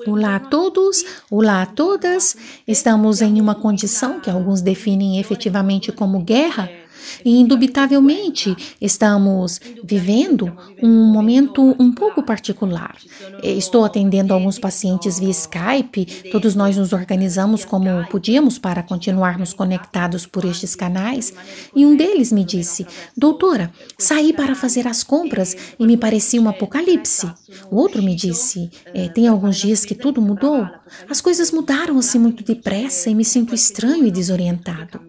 Olá a todos, olá a todas. Estamos em uma condição que alguns definem efetivamente como guerra, e indubitavelmente estamos vivendo um momento um pouco particular. Estou atendendo alguns pacientes via Skype, todos nós nos organizamos como podíamos para continuarmos conectados por estes canais, e um deles me disse: Doutora, saí para fazer as compras e me parecia um apocalipse. O outro me disse: tem alguns dias que tudo mudou. As coisas mudaram assim muito depressa e me sinto estranho e desorientado.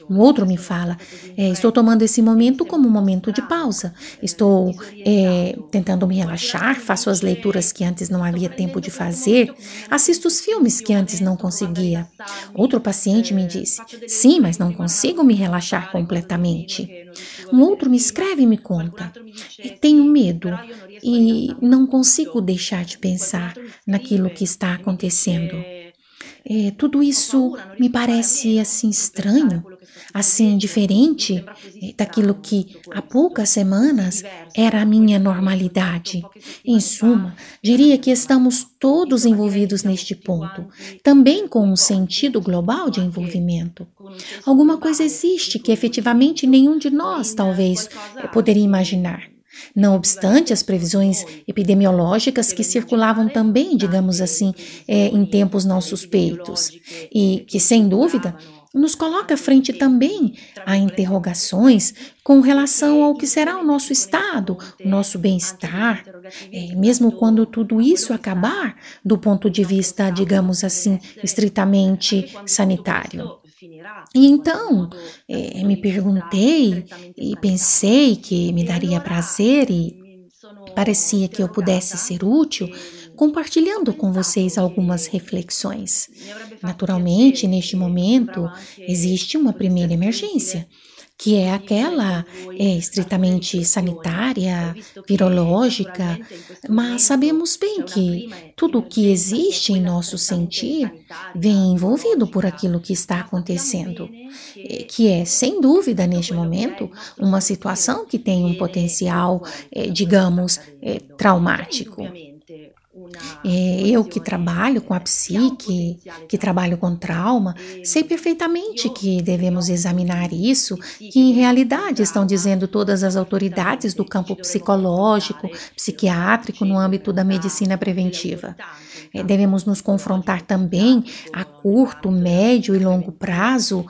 Um outro me fala: estou tomando esse momento como um momento de pausa. Estou tentando me relaxar, faço as leituras que antes não havia tempo de fazer, assisto os filmes que antes não conseguia. Outro paciente me disse: sim, mas não consigo me relaxar completamente. Um outro me escreve e me conta: tenho medo e não consigo deixar de pensar naquilo que está acontecendo. Tudo isso me parece assim estranho, assim diferente daquilo que há poucas semanas era a minha normalidade. Em suma, diria que estamos todos envolvidos neste ponto, também com um sentido global de envolvimento. Alguma coisa existe que efetivamente nenhum de nós talvez poderia imaginar. Não obstante as previsões epidemiológicas que circulavam também, digamos assim, em tempos não suspeitos, e que, sem dúvida, nos coloca frente também a interrogações com relação ao que será o nosso estado, o nosso bem-estar, mesmo quando tudo isso acabar do ponto de vista, digamos assim, estritamente sanitário. E então, me perguntei e pensei que me daria prazer e parecia que eu pudesse ser útil, compartilhando com vocês algumas reflexões. Naturalmente, neste momento, existe uma primeira emergência, que é aquela estritamente sanitária, virológica, mas sabemos bem que tudo o que existe em nosso sentir vem envolvido por aquilo que está acontecendo, que é, sem dúvida, neste momento, uma situação que tem um potencial, digamos, traumático. Eu que trabalho com a psique, que trabalho com trauma, sei perfeitamente que devemos examinar isso, que em realidade estão dizendo todas as autoridades do campo psicológico, psiquiátrico, no âmbito da medicina preventiva. Devemos nos confrontar também a curto, médio e longo prazo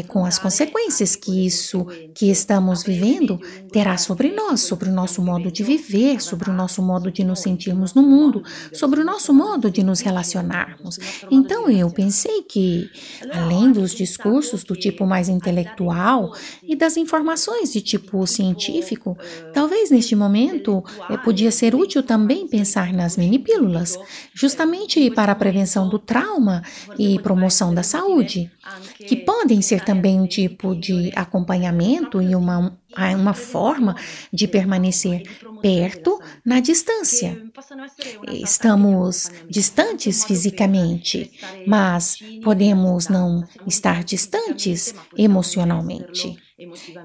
com as consequências que isso que estamos vivendo terá sobre nós, sobre o nosso modo de viver, sobre o nosso modo de nos sentirmos no mundo, sobre o nosso modo de nos relacionarmos. Então eu pensei que, além dos discursos do tipo mais intelectual e das informações de tipo científico, talvez neste momento podia ser útil também pensar nas mini-pílulas, justamente para a prevenção do trauma e promoção da saúde, que podem ser também um tipo de acompanhamento e uma forma de permanecer perto na distância. Estamos distantes fisicamente, mas podemos não estar distantes emocionalmente.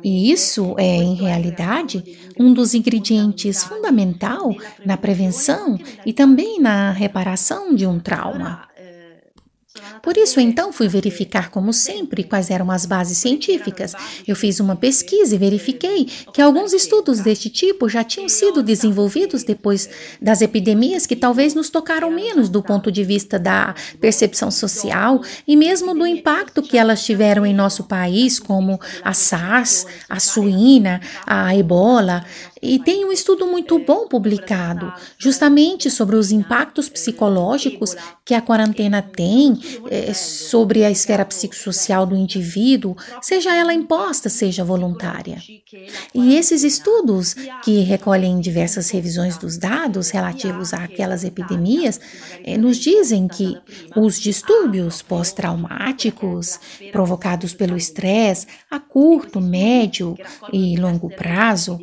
E isso é, em realidade, um dos ingredientes fundamental na prevenção e também na reparação de um trauma. Por isso, então, fui verificar, como sempre, quais eram as bases científicas. Eu fiz uma pesquisa e verifiquei que alguns estudos deste tipo já tinham sido desenvolvidos depois das epidemias que talvez nos tocaram menos do ponto de vista da percepção social e mesmo do impacto que elas tiveram em nosso país, como a SARS, a suína, a ebola. E tem um estudo muito bom publicado, justamente sobre os impactos psicológicos que a quarentena tem sobre a esfera psicossocial do indivíduo, seja ela imposta, seja voluntária. E esses estudos, que recolhem diversas revisões dos dados relativos àquelas epidemias, nos dizem que os distúrbios pós-traumáticos provocados pelo estresse a curto, médio e longo prazo,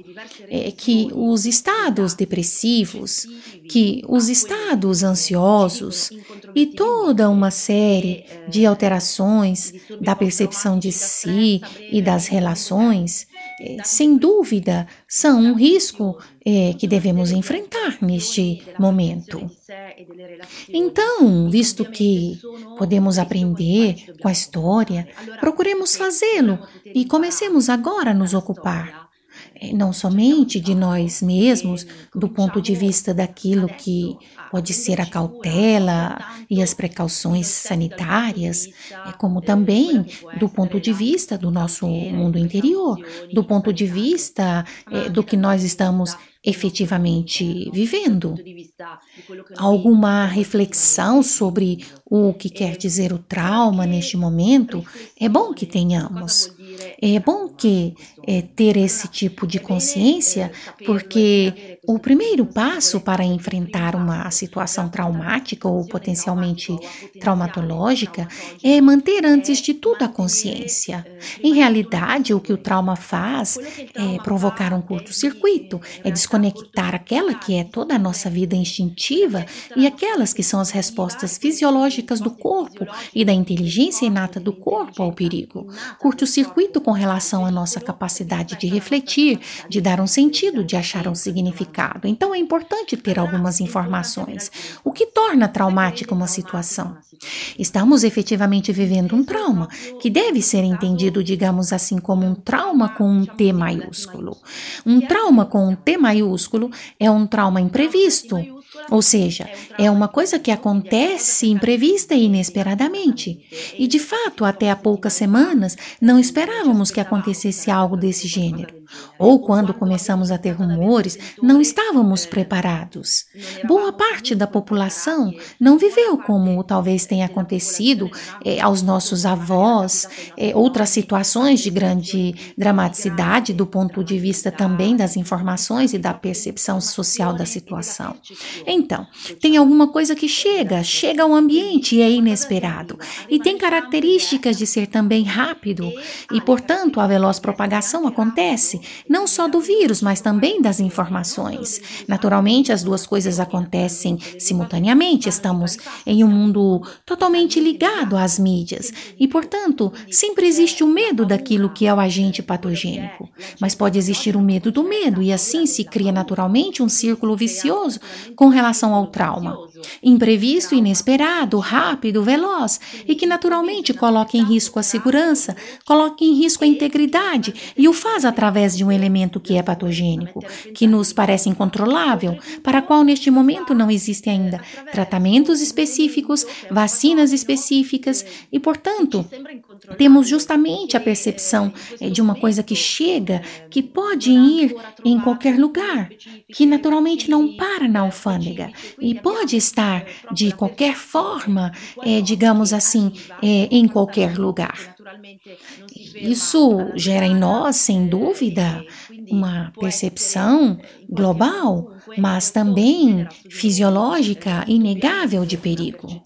que os estados depressivos, que os estados ansiosos e toda uma série de alterações da percepção de si e das relações sem dúvida, são um risco que devemos enfrentar neste momento. Então, visto que podemos aprender com a história, procuremos fazê-lo e comecemos agora a nos ocupar não somente de nós mesmos, do ponto de vista daquilo que pode ser a cautela e as precauções sanitárias, como também do ponto de vista do nosso mundo interior, do ponto de vista do que nós estamos efetivamente vivendo. Alguma reflexão sobre o que quer dizer o trauma neste momento? É bom que tenhamos. É bom que ter esse tipo de consciência, porque o primeiro passo para enfrentar uma situação traumática ou potencialmente traumatológica é manter antes de tudo a consciência. Em realidade, o que o trauma faz é provocar um curto-circuito, é desconectar aquela que é toda a nossa vida instintiva e aquelas que são as respostas fisiológicas do corpo e da inteligência inata do corpo ao perigo. Curto-circuito com relação à nossa capacidade de refletir, de dar um sentido, de achar um significado. Então é importante ter algumas informações. O que torna traumática uma situação? Estamos efetivamente vivendo um trauma, que deve ser entendido, digamos assim, como um trauma com um T maiúsculo. Um trauma com um T maiúsculo é um trauma imprevisto, ou seja, é uma coisa que acontece imprevista e inesperadamente. E, de fato, até há poucas semanas, não esperávamos que acontecesse algo desse gênero. Ou quando começamos a ter rumores, não estávamos preparados. Boa parte da população não viveu como talvez tenha acontecido aos nossos avós, outras situações de grande dramaticidade do ponto de vista também das informações e da percepção social da situação. Então, tem alguma coisa que chega ao ambiente e é inesperado, e tem características de ser também rápido, e portanto a veloz propagação acontece, não só do vírus, mas também das informações. Naturalmente, as duas coisas acontecem simultaneamente, estamos em um mundo totalmente ligado às mídias, e portanto, sempre existe o medo daquilo que é o agente patogênico, mas pode existir o medo do medo, e assim se cria naturalmente um círculo vicioso com relação ao trauma. Imprevisto, inesperado, rápido, veloz, e que naturalmente coloca em risco a segurança, coloca em risco a integridade, e o faz através de um elemento que é patogênico, que nos parece incontrolável, para a qual neste momento não existem ainda tratamentos específicos, vacinas específicas, e portanto temos justamente a percepção de uma coisa que chega, que pode ir em qualquer lugar, que naturalmente não para na alfândega e pode estar de qualquer forma, digamos assim, em qualquer lugar. Isso gera em nós, sem dúvida, uma percepção global, mas também fisiológica inegável de perigo.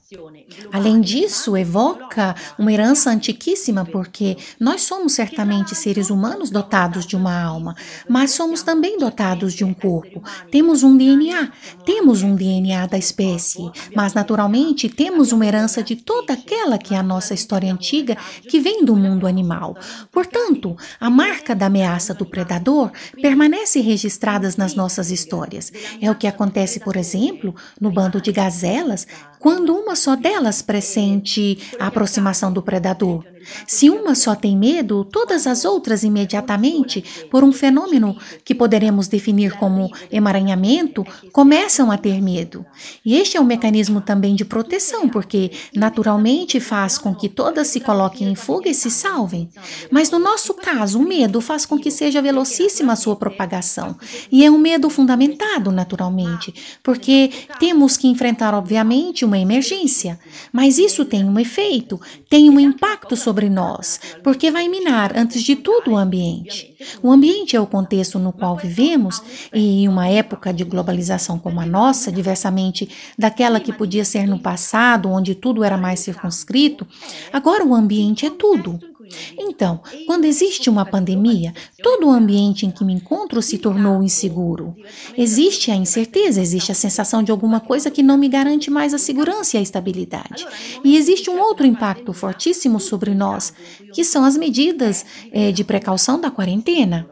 Além disso, evoca uma herança antiquíssima, porque nós somos certamente seres humanos dotados de uma alma, mas somos também dotados de um corpo. Temos um DNA da espécie, mas naturalmente temos uma herança de toda aquela que é a nossa história antiga, que vem do mundo animal. Portanto, a marca da ameaça do predador permanece registrada nas nossas histórias. É o que acontece, por exemplo, no bando de gazelas, quando uma só delas pressente a aproximação do predador. Se uma só tem medo, todas as outras imediatamente, por um fenômeno que poderemos definir como emaranhamento, começam a ter medo. E este é um mecanismo também de proteção, porque naturalmente faz com que todas se coloquem em fuga e se salvem. Mas no nosso caso, o medo faz com que seja velocíssima a sua propagação. E é um medo fundamentado, naturalmente, porque temos que enfrentar, obviamente, uma emergência. Mas isso tem um efeito, tem um impacto sobre nós, porque vai minar, antes de tudo, o ambiente. O ambiente é o contexto no qual vivemos, e em uma época de globalização como a nossa, diversamente daquela que podia ser no passado, onde tudo era mais circunscrito, agora o ambiente é tudo. Então, quando existe uma pandemia, todo o ambiente em que me encontro se tornou inseguro. Existe a incerteza, existe a sensação de alguma coisa que não me garante mais a segurança e a estabilidade. E existe um outro impacto fortíssimo sobre nós, que são as medidas de precaução da quarentena.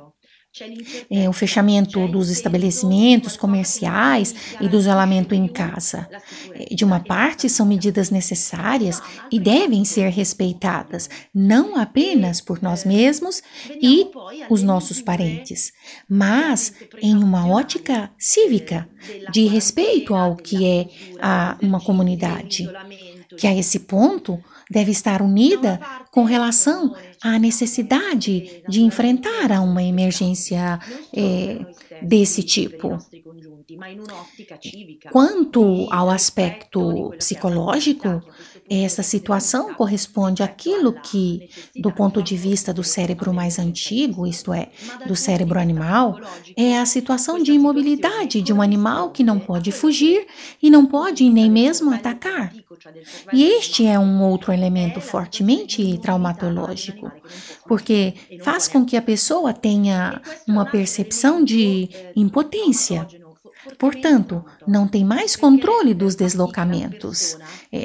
o fechamento dos estabelecimentos comerciais e do isolamento em casa. De uma parte, são medidas necessárias e devem ser respeitadas, não apenas por nós mesmos e os nossos parentes, mas em uma ótica cívica, de respeito ao que é uma comunidade, que a esse ponto deve estar unida com relação à necessidade de enfrentar a uma emergência desse tipo. Quanto ao aspecto psicológico, essa situação corresponde àquilo que, do ponto de vista do cérebro mais antigo, isto é, do cérebro animal, é a situação de imobilidade de um animal que não pode fugir e não pode nem mesmo atacar. E este é um outro elemento fortemente traumatológico, porque faz com que a pessoa tenha uma percepção de impotência. Portanto, não tem mais controle dos deslocamentos,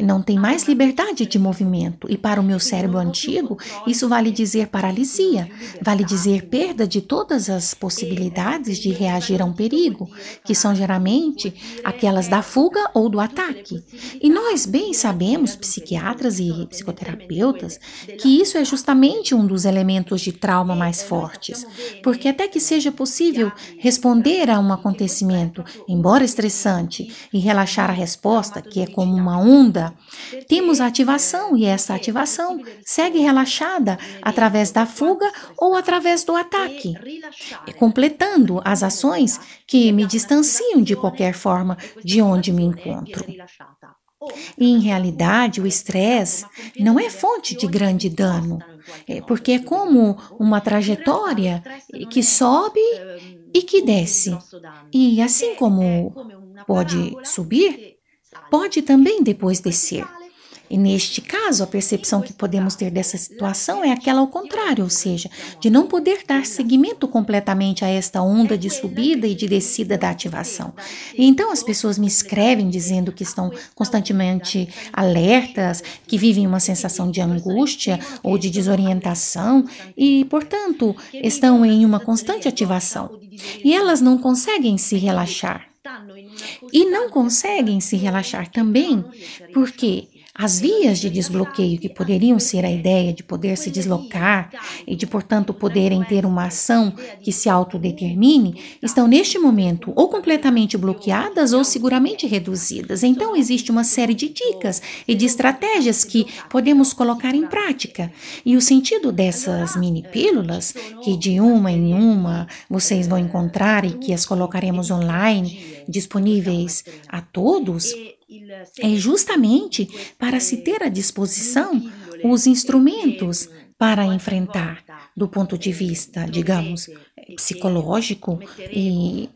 não tem mais liberdade de movimento. E para o meu cérebro antigo, isso vale dizer paralisia, vale dizer perda de todas as possibilidades de reagir a um perigo, que são geralmente aquelas da fuga ou do ataque. E nós bem sabemos, psiquiatras e psicoterapeutas, que isso é justamente um dos elementos de trauma mais fortes, porque até que seja possível responder a um acontecimento, embora estressante, e relaxar a resposta, que é como uma onda, temos a ativação e essa ativação segue relaxada através da fuga ou através do ataque, completando as ações que me distanciam de qualquer forma de onde me encontro. E, em realidade, o estresse não é fonte de grande dano, porque é como uma trajetória que sobe e que desce. E assim como pode subir, pode também depois descer. E neste caso, a percepção que podemos ter dessa situação é aquela ao contrário, ou seja, de não poder dar seguimento completamente a esta onda de subida e de descida da ativação. E então as pessoas me escrevem dizendo que estão constantemente alertas, que vivem uma sensação de angústia ou de desorientação e, portanto, estão em uma constante ativação. E elas não conseguem se relaxar. E não conseguem se relaxar também porque as vias de desbloqueio que poderiam ser a ideia de poder se deslocar e de, portanto, poderem ter uma ação que se autodetermine, estão neste momento ou completamente bloqueadas ou seguramente reduzidas. Então, existe uma série de dicas e de estratégias que podemos colocar em prática. E o sentido dessas mini pílulas, que de uma em uma vocês vão encontrar e que as colocaremos online, disponíveis a todos, é justamente para se ter à disposição os instrumentos para enfrentar, do ponto de vista, digamos, psicológico e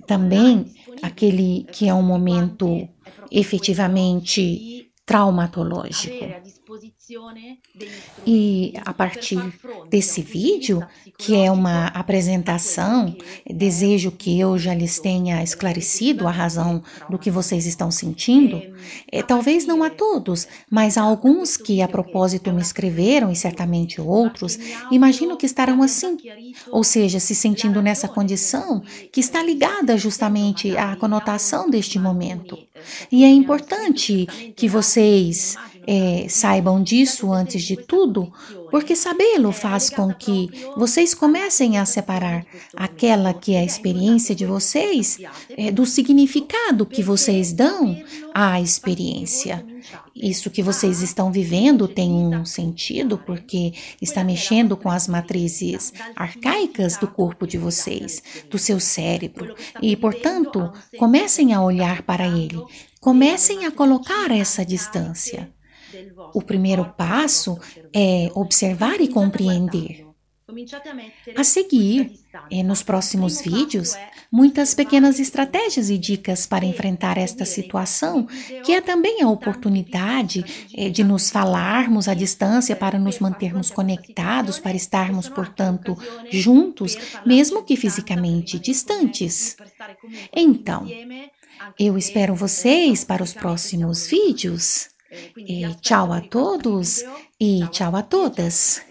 também aquele que é um momento efetivamente traumatológico. E a partir desse vídeo, que é uma apresentação, desejo que eu já lhes tenha esclarecido a razão do que vocês estão sentindo. Talvez não a todos, mas a alguns que a propósito me escreveram e certamente outros, imagino que estarão assim, ou seja, se sentindo nessa condição que está ligada justamente à conotação deste momento. E é importante que vocês saibam disso antes de tudo, porque sabê-lo faz com que vocês comecem a separar aquela que é a experiência de vocês do significado que vocês dão à experiência. Isso que vocês estão vivendo tem um sentido porque está mexendo com as matrizes arcaicas do corpo de vocês, do seu cérebro, e, portanto, comecem a olhar para ele, comecem a colocar essa distância. O primeiro passo é observar e compreender. A seguir, nos próximos vídeos, muitas pequenas estratégias e dicas para enfrentar esta situação, que é também a oportunidade de nos falarmos à distância para nos mantermos conectados, para estarmos, portanto, juntos, mesmo que fisicamente distantes. Então, eu espero vocês para os próximos vídeos. Tchau a todos e tchau a todas.